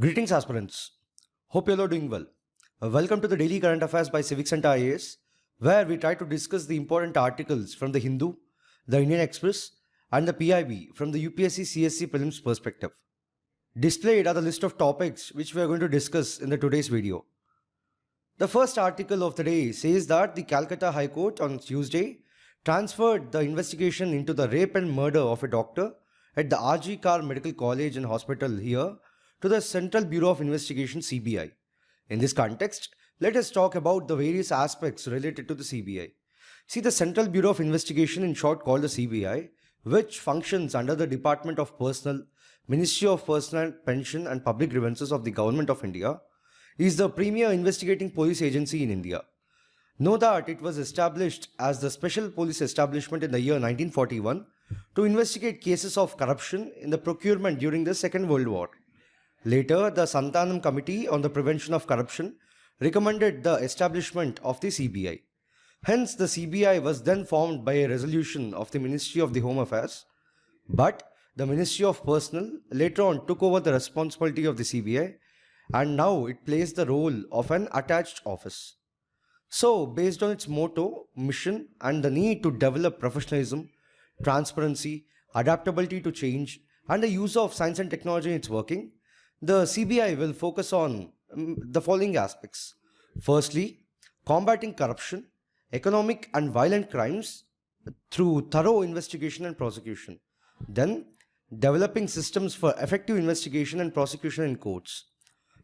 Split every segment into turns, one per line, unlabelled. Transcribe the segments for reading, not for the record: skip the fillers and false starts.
Greetings aspirants. Hope you all are doing well. Welcome to the Daily Current Affairs by CivicCentre IAS, where we try to discuss the important articles from the Hindu, the Indian Express and the PIB from the UPSC CSC prelims perspective. Displayed are the list of topics which we are going to discuss in today's video. The first article of the day says that the Calcutta High Court on Tuesday transferred the investigation into the rape and murder of a doctor at the RG Kar Medical College and Hospital here to the Central Bureau of Investigation CBI. In this context, let us talk about the various aspects related to the CBI. See, the Central Bureau of Investigation, in short called the CBI, which functions under the Department of Personnel, Ministry of Personnel, Pension and Public Grievances of the Government of India, is the premier investigating police agency in India. Know that it was established as the Special Police Establishment in the year 1941 to investigate cases of corruption in the procurement during the Second World War. Later, the Santanam Committee on the Prevention of Corruption recommended the establishment of the CBI. Hence, the CBI was then formed by a resolution of the Ministry of the Home Affairs, but the Ministry of Personnel later on took over the responsibility of the CBI, and now it plays the role of an attached office. So, based on its motto, mission and the need to develop professionalism, transparency, adaptability to change and the use of science and technology in its working, the CBI will focus on the following aspects. Firstly, combating corruption, economic and violent crimes through thorough investigation and prosecution. Then, developing systems for effective investigation and prosecution in courts.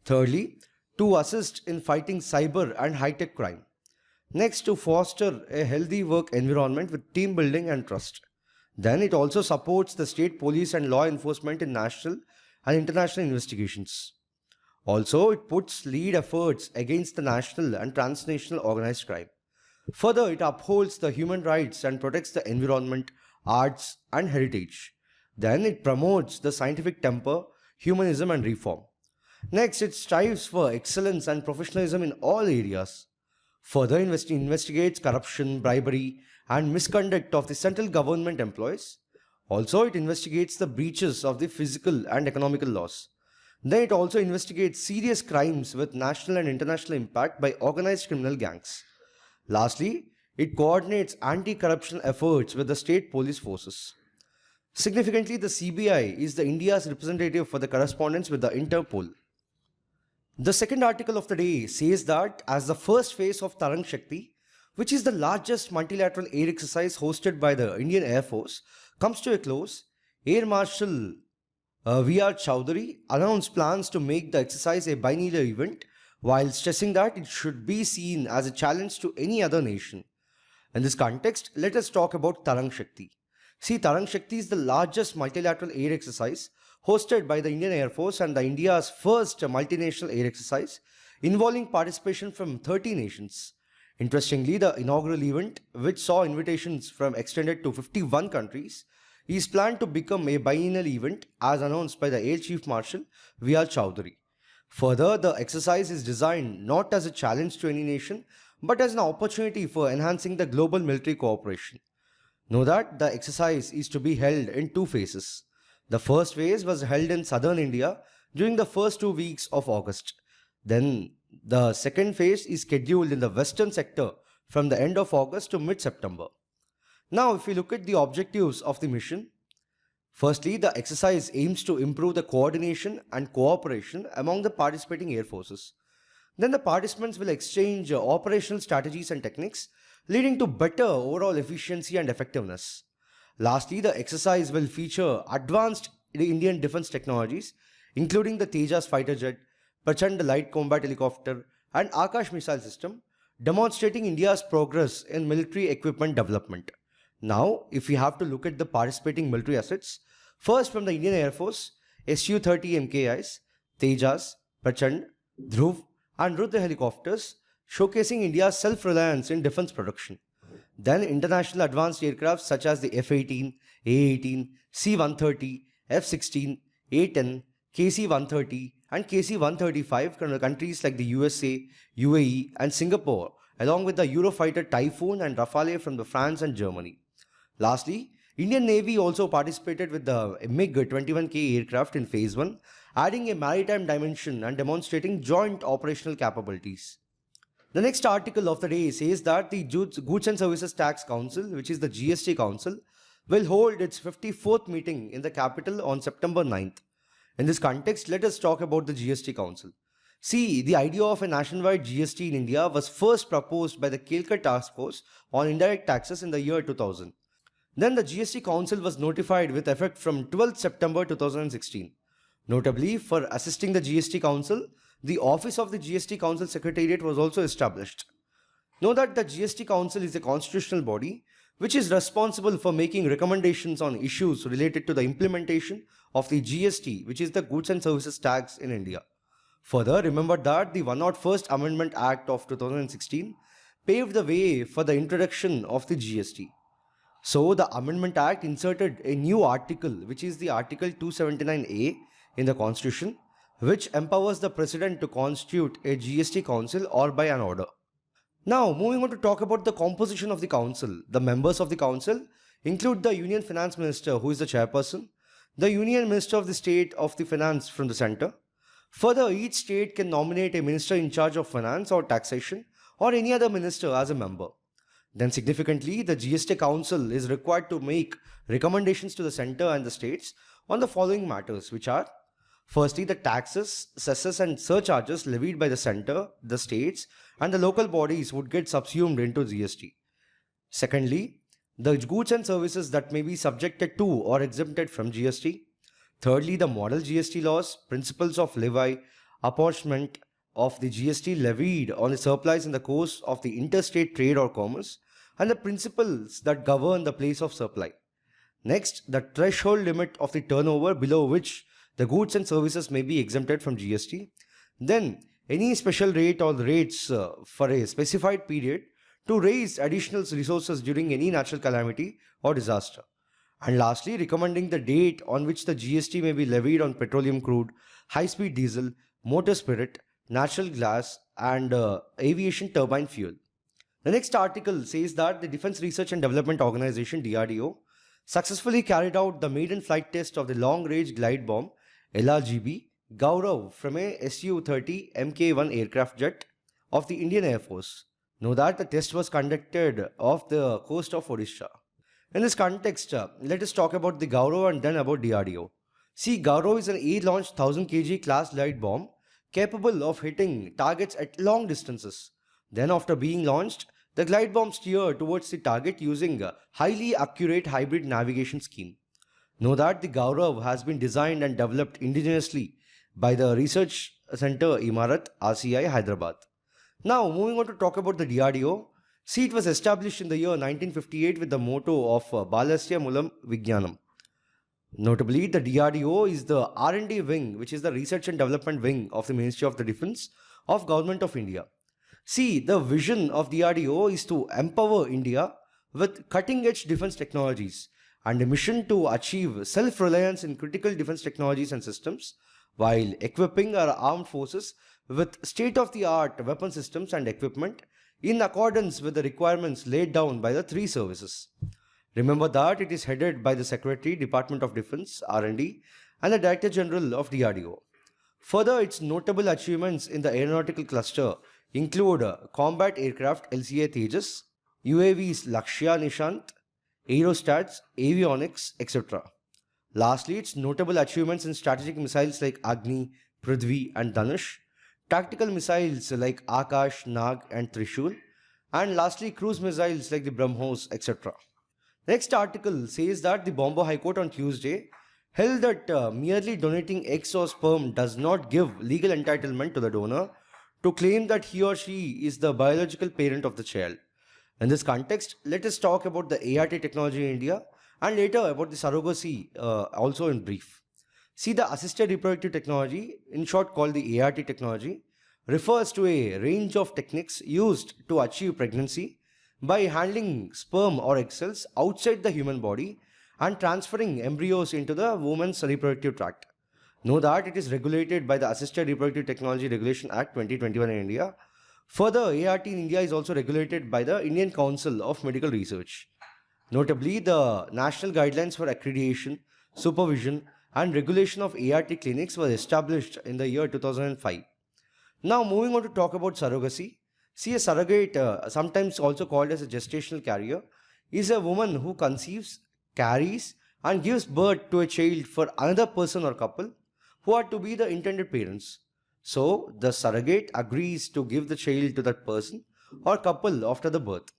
Thirdly, to assist in fighting cyber and high-tech crime. Next, to foster a healthy work environment with team building and trust. Then, it also supports the state police and law enforcement in national and international investigations. Also, it puts lead efforts against the national and transnational organized crime. Further, it upholds the human rights and protects the environment, arts and heritage. Then it promotes the scientific temper, humanism and reform. Next, it strives for excellence and professionalism in all areas. Further, investigates corruption, bribery and misconduct of the central government employees. Also, it investigates the breaches of the physical and economical laws. Then it also investigates serious crimes with national and international impact by organized criminal gangs. Lastly, it coordinates anti-corruption efforts with the state police forces. Significantly, the CBI is the India's representative for the correspondence with the Interpol. The second article of the day says that as the first phase of Tarang Shakti, which is the largest multilateral air exercise hosted by the Indian Air Force, comes to a close, Air Marshal V.R. Chowdhury announced plans to make the exercise a biennial event while stressing that it should be seen as a challenge to any other nation. In this context, let us talk about Tarang Shakti. See, Tarang Shakti is the largest multilateral air exercise hosted by the Indian Air Force and the India's first multinational air exercise involving participation from 30 nations. Interestingly, the inaugural event, which saw invitations from extended to 51 countries, is planned to become a biennial event as announced by the Air Chief Marshal V.R. Chowdhury. Further, the exercise is designed not as a challenge to any nation, but as an opportunity for enhancing the global military cooperation. Know that the exercise is to be held in two phases. The first phase was held in southern India during the first 2 weeks of August. Then, the second phase is scheduled in the western sector from the end of August to mid-September. Now, if we look at the objectives of the mission, firstly, the exercise aims to improve the coordination and cooperation among the participating air forces. Then the participants will exchange operational strategies and techniques, leading to better overall efficiency and effectiveness. Lastly, the exercise will feature advanced Indian defense technologies, including the Tejas fighter jet, Prachand light combat helicopter and Akash missile system, demonstrating India's progress in military equipment development. Now, if we have to look at the participating military assets, first from the Indian Air Force, Su-30 MKIs, Tejas, Prachand, Dhruv and Rudra helicopters, showcasing India's self-reliance in defense production. Then international advanced aircraft such as the F-18, A-18, C-130, F-16, A-10, KC-130 and KC-135 from countries like the USA, UAE and Singapore, along with the Eurofighter Typhoon and Rafale from France and Germany. Lastly, Indian Navy also participated with the MiG-21K aircraft in Phase 1, adding a maritime dimension and demonstrating joint operational capabilities. The next article of the day says that the Goods and Services Tax Council, which is the GST Council, will hold its 54th meeting in the capital on September 9th. In this context, let us talk about the GST Council. See, the idea of a nationwide GST in India was first proposed by the Kelkar Task Force on Indirect Taxes in the year 2000. Then the GST Council was notified with effect from 12th September 2016. Notably, for assisting the GST Council, the Office of the GST Council Secretariat was also established. Know that the GST Council is a constitutional body which is responsible for making recommendations on issues related to the implementation of the GST, which is the Goods and Services Tax in India. Further, remember that the 101st Amendment Act of 2016 paved the way for the introduction of the GST. So, the Amendment Act inserted a new article, which is the Article 279A in the Constitution, which empowers the President to constitute a GST Council or by an order. Now, moving on to talk about the composition of the Council. The members of the Council include the Union Finance Minister, who is the chairperson, the Union Minister of the State of the Finance from the Centre. Further, each state can nominate a minister in charge of finance or taxation or any other minister as a member. Then significantly, the GST Council is required to make recommendations to the Centre and the states on the following matters, which are: firstly, the taxes, cesses and surcharges levied by the Centre, the states and the local bodies would get subsumed into GST. Secondly, the goods and services that may be subjected to or exempted from GST. Thirdly, the model GST laws, principles of levy, apportionment of the GST levied on the surplus in the course of the interstate trade or commerce, and the principles that govern the place of supply. Next, the threshold limit of the turnover below which the goods and services may be exempted from GST. Then, any special rate or rates for a specified period to raise additional resources during any natural calamity or disaster. And lastly, recommending the date on which the GST may be levied on petroleum crude, high-speed diesel, motor spirit, natural gas and aviation turbine fuel. The next article says that the Defence Research and Development Organization DRDO successfully carried out the maiden flight test of the long-range glide bomb LRGB GAURAV from a Su-30 Mk-1 aircraft jet of the Indian Air Force. Know that the test was conducted off the coast of Odisha. In this context, let us talk about the GAURAV and then about DRDO. See, GAURAV is an air-launched 1000 kg class glide bomb capable of hitting targets at long distances. Then after being launched, the glide bomb steered towards the target using a highly accurate hybrid navigation scheme. Know that the GAURAV has been designed and developed indigenously by the Research Center Imarat, RCI, Hyderabad. Now, moving on to talk about the DRDO. See, it was established in the year 1958 with the motto of Balasya Mulam Vignanam. Notably, the DRDO is the R&D wing, which is the Research and Development wing of the Ministry of the Defence of Government of India. See, the vision of DRDO is to empower India with cutting-edge defence technologies and a mission to achieve self-reliance in critical defence technologies and systems while equipping our armed forces with state-of-the-art weapon systems and equipment in accordance with the requirements laid down by the three services. Remember that it is headed by the Secretary, Department of Defence, R&D, and the Director General of DRDO. Further, its notable achievements in the aeronautical cluster include combat aircraft LCA Tejas, UAVs Lakshya Nishant, aerostats, avionics, etc. Lastly, its notable achievements in strategic missiles like Agni, Prithvi and Dhanush, tactical missiles like Akash, Nag and Trishul, and lastly cruise missiles like the BrahMos, etc. Next article says that the Bombay High Court on Tuesday held that merely donating eggs or sperm does not give legal entitlement to the donor to claim that he or she is the biological parent of the child. In this context, let us talk about the ART technology in India and later about the surrogacy also in brief. See, the assisted reproductive technology, in short called the ART technology, refers to a range of techniques used to achieve pregnancy by handling sperm or egg cells outside the human body and transferring embryos into the woman's reproductive tract. Know that it is regulated by the Assisted Reproductive Technology Regulation Act 2021 in India. Further, ART in India is also regulated by the Indian Council of Medical Research. Notably, the National Guidelines for Accreditation, Supervision, and Regulation of ART clinics were established in the year 2005. Now, moving on to talk about surrogacy. See, a surrogate, sometimes also called as a gestational carrier, is a woman who conceives, carries, and gives birth to a child for another person or couple who are to be the intended parents. So, the surrogate agrees to give the child to that person or couple after the birth.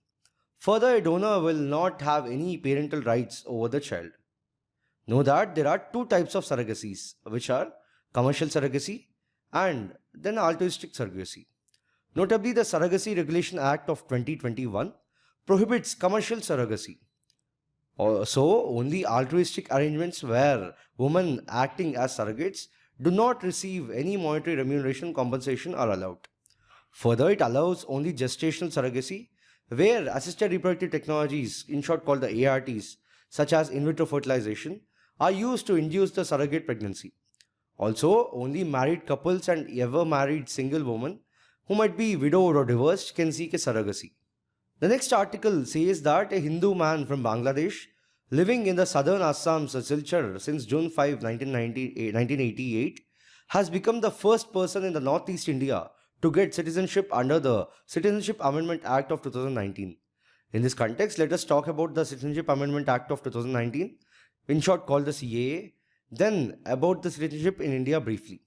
Further, a donor will not have any parental rights over the child. Know that there are two types of surrogacies, which are commercial surrogacy and then altruistic surrogacy. Notably, the Surrogacy Regulation Act of 2021 prohibits commercial surrogacy. So, only altruistic arrangements where women acting as surrogates do not receive any monetary remuneration compensation are allowed. Further, it allows only gestational surrogacy, where assisted reproductive technologies, in short called the ARTs, such as in vitro fertilization, are used to induce the surrogate pregnancy. Also, only married couples and ever married single women who might be widowed or divorced can seek a surrogacy. The next article says that a Hindu man from Bangladesh living in the southern Assam's Silchar since June 5, 1988 has become the first person in the northeast India to get citizenship under the Citizenship Amendment Act of 2019. In this context, let us talk about the Citizenship Amendment Act of 2019, in short called the CAA, then about the citizenship in India briefly.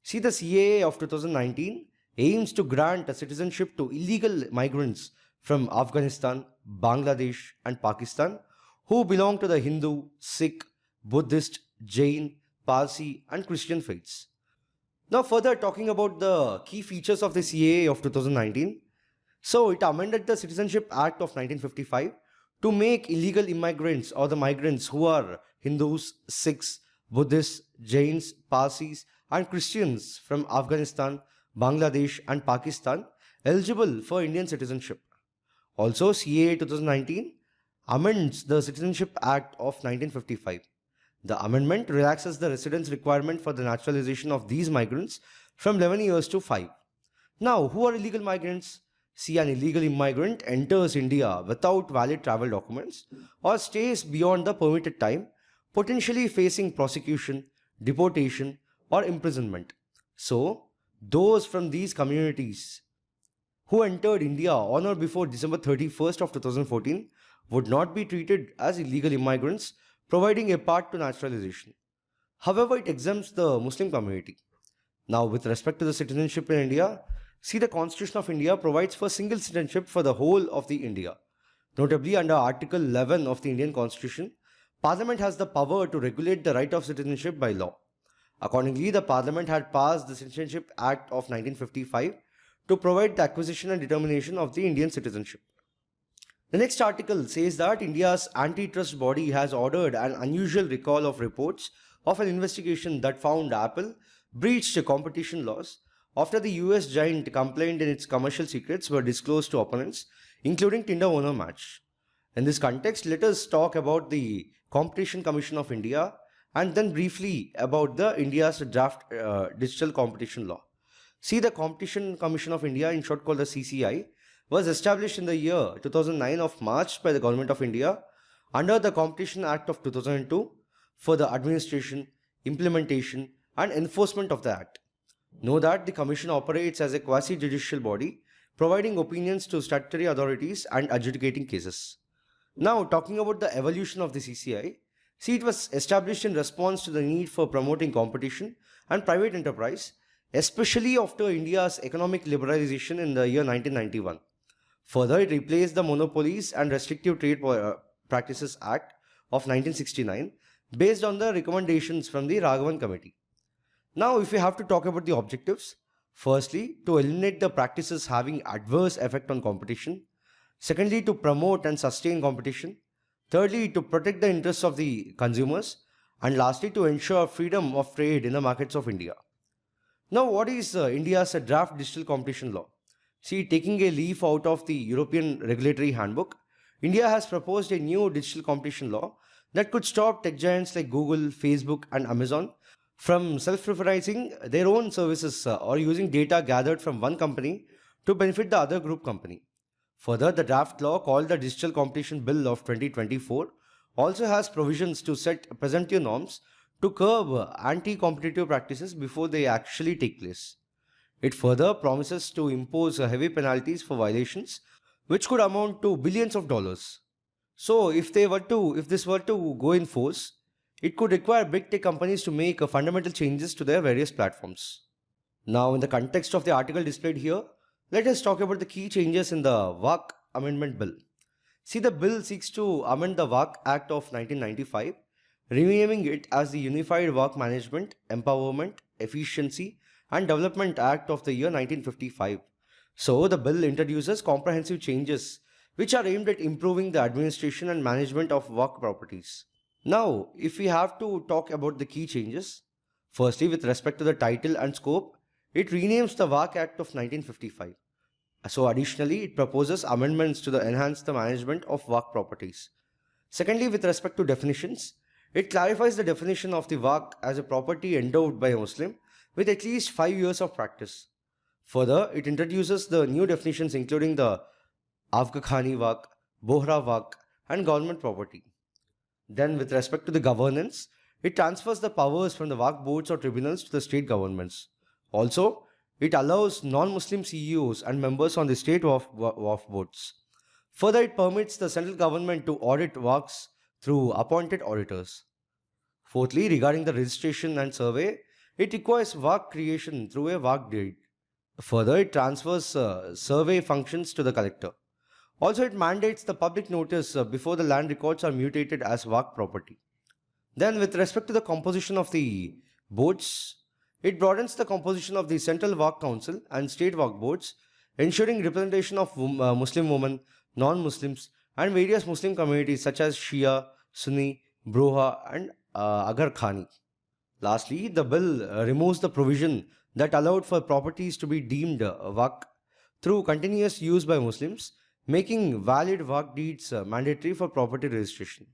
See, the CAA of 2019 aims to grant a citizenship to illegal migrants from Afghanistan, Bangladesh and Pakistan who belong to the Hindu, Sikh, Buddhist, Jain, Parsi and Christian faiths. Now further talking about the key features of the CAA of 2019. So it amended the Citizenship Act of 1955 to make illegal immigrants or the migrants who are Hindus, Sikhs, Buddhists, Jains, Parsis and Christians from Afghanistan, Bangladesh and Pakistan eligible for Indian citizenship. Also, CAA 2019 amends the Citizenship Act of 1955. The amendment relaxes the residence requirement for the naturalization of these migrants from 11 years to 5. Now, who are illegal migrants? See, an illegal immigrant enters India without valid travel documents or stays beyond the permitted time, potentially facing prosecution, deportation, or imprisonment. So, those from these communities who entered India on or before December 31st of 2014 would not be treated as illegal immigrants, providing a path to naturalization. However, it exempts the Muslim community. Now, with respect to the citizenship in India, see, the Constitution of India provides for single citizenship for the whole of the India. Notably, under Article 11 of the Indian Constitution, Parliament has the power to regulate the right of citizenship by law. Accordingly, the Parliament had passed the Citizenship Act of 1955 to provide the acquisition and determination of the Indian citizenship. The next article says that India's antitrust body has ordered an unusual recall of reports of an investigation that found Apple breached competition laws after the US giant complained its commercial secrets were disclosed to opponents, including Tinder owner Match. In this context, let us talk about the Competition Commission of India and then briefly about the India's draft digital competition law. See, the Competition Commission of India, in short called the CCI, was established in the year 2009 of March by the Government of India under the Competition Act of 2002 for the administration, implementation and enforcement of the Act. Know that the Commission operates as a quasi-judicial body, providing opinions to statutory authorities and adjudicating cases. Now, talking about the evolution of the CCI, see, it was established in response to the need for promoting competition and private enterprise, especially after India's economic liberalization in the year 1991. Further, it replaced the Monopolies and Restrictive Trade Practices Act of 1969 based on the recommendations from the Raghavan Committee. Now, if we have to talk about the objectives, firstly, to eliminate the practices having adverse effect on competition. Secondly, to promote and sustain competition. Thirdly, to protect the interests of the consumers. And lastly, to ensure freedom of trade in the markets of India. Now, what is India's draft digital competition law? See, taking a leaf out of the European Regulatory Handbook, India has proposed a new digital competition law that could stop tech giants like Google, Facebook and Amazon from self-preferencing their own services or using data gathered from one company to benefit the other group company. Further, the draft law called the Digital Competition Bill of 2024 also has provisions to set presumptive norms to curb anti-competitive practices before they actually take place. It further promises to impose heavy penalties for violations which could amount to billions of dollars. So if this were to go in force, it could require big tech companies to make fundamental changes to their various platforms. Now, in the context of the article displayed here, let us talk about the key changes in the Waqf Amendment Bill. See, the bill seeks to amend the Waqf Act of 1995, renaming it as the Unified Waqf Management, Empowerment, Efficiency and Development Act of the year 1955. So, the bill introduces comprehensive changes which are aimed at improving the administration and management of Waqf properties. Now, if we have to talk about the key changes, firstly, with respect to the title and scope, it renames the Waqf Act of 1955. So additionally, it proposes amendments to enhance the management of Waqf properties. Secondly, with respect to definitions, it clarifies the definition of the Waqf as a property endowed by a Muslim with at least 5 years of practice. Further, it introduces the new definitions including the Afghan Khani Waqf, Bohra Waqf and government property. Then with respect to the governance, it transfers the powers from the Waqf boards or tribunals to the state governments. Also, it allows non-Muslim CEOs and members on the state Waqf boards. Further, it permits the central government to audit Waqfs through appointed auditors. Fourthly, regarding the registration and survey, it requires Waqf creation through a Waqf deed. Further, it transfers survey functions to the collector. Also, it mandates the public notice before the land records are mutated as Waqf property. Then, with respect to the composition of the boards, it broadens the composition of the Central Waqf Council and State Waqf Boards, ensuring representation of Muslim women, non-Muslims, and various Muslim communities such as Shia, Sunni, Broha, and Agar Khani. Lastly, the bill removes the provision that allowed for properties to be deemed Waqf through continuous use by Muslims, making valid Waqf deeds mandatory for property registration.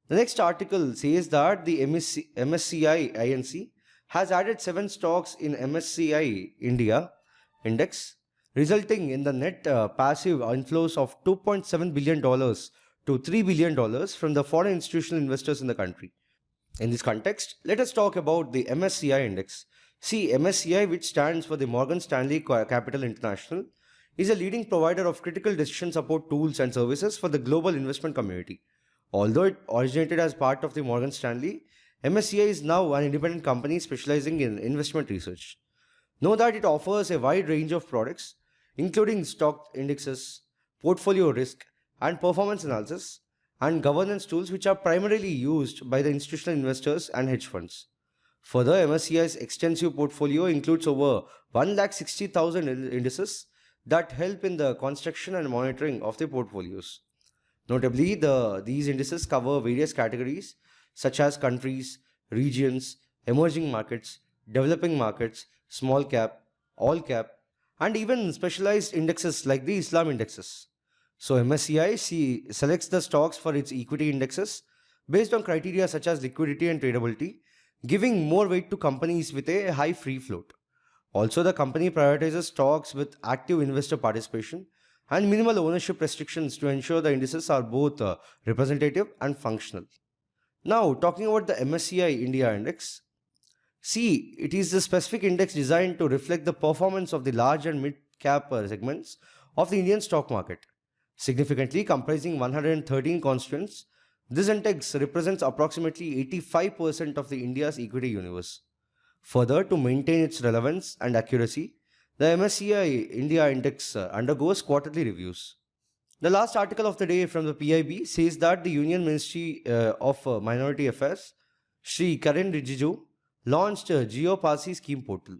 The next article says that the MSCI INC has added 7 stocks in MSCI India index, resulting in the net passive inflows of $2.7 billion to $3 billion from the foreign institutional investors in the country. In this context, let us talk about the MSCI index. See, MSCI, which stands for the Morgan Stanley Capital International, is a leading provider of critical decision support tools and services for the global investment community. Although it originated as part of the Morgan Stanley, MSCI is now an independent company specializing in investment research. Know that it offers a wide range of products, including stock indexes, portfolio risk and performance analysis, and governance tools which are primarily used by the institutional investors and hedge funds. Further, MSCI's extensive portfolio includes over 160,000 indices that help in the construction and monitoring of the portfolios. Notably, these indices cover various categories such as countries, regions, emerging markets, developing markets, small cap, all cap, and even specialized indexes like the Islam indexes. So MSCI selects the stocks for its equity indexes based on criteria such as liquidity and tradability, giving more weight to companies with a high free float. Also, the company prioritizes stocks with active investor participation and minimal ownership restrictions to ensure the indices are both representative and functional. Now, talking about the MSCI India Index, see, it is a specific index designed to reflect the performance of the large and mid-cap segments of the Indian stock market. Significantly comprising 113 constituents, this index represents approximately 85% of the India's equity universe. Further, to maintain its relevance and accuracy, the MSCI India Index undergoes quarterly reviews. The last article of the day from the PIB says that the Union Ministry of Minority Affairs, Shri Kiren Rijiju, launched a Parsi scheme portal.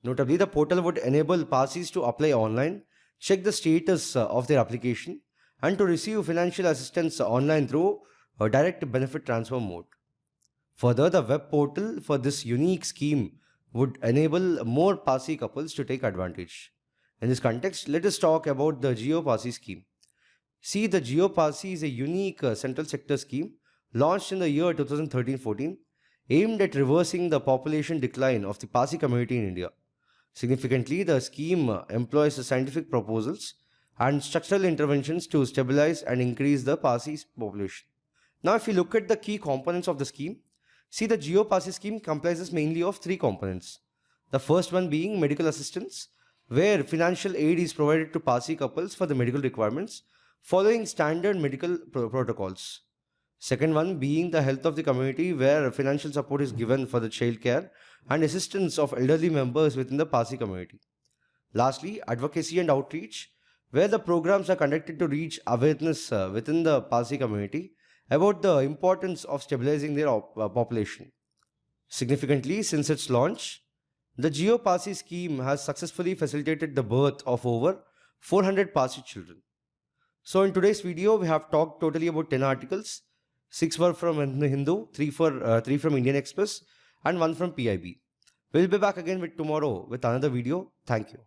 Notably, the portal would enable Parsis to apply online, check the status of their application, and to receive financial assistance online through a direct benefit transfer mode. Further, the web portal for this unique scheme would enable more Parsi couples to take advantage. In this context, let us talk about the Parsi scheme. See, the Parsi is a unique central sector scheme launched in the year 2013-14, aimed at reversing the population decline of the Parsi community in India. Significantly, the scheme employs scientific proposals and structural interventions to stabilize and increase the Parsi population. Now, if we look at the key components of the scheme, see, the Geo-Parsi scheme comprises mainly of three components. The first one being medical assistance, where financial aid is provided to Parsi couples for the medical requirements following standard medical protocols. Second one being the health of the community, where financial support is given for the child care and assistance of elderly members within the Parsi community. Lastly, advocacy and outreach, where the programs are conducted to reach awareness within the Parsi community about the importance of stabilizing their population. Significantly, since its launch, the Geo-Parsi scheme has successfully facilitated the birth of over 400 Parsi children. So in today's video, we have talked totally about 10 articles. 6 were from Hindu, 3 from Indian Express, and 1 from PIB. We'll be back again tomorrow with another video. Thank you.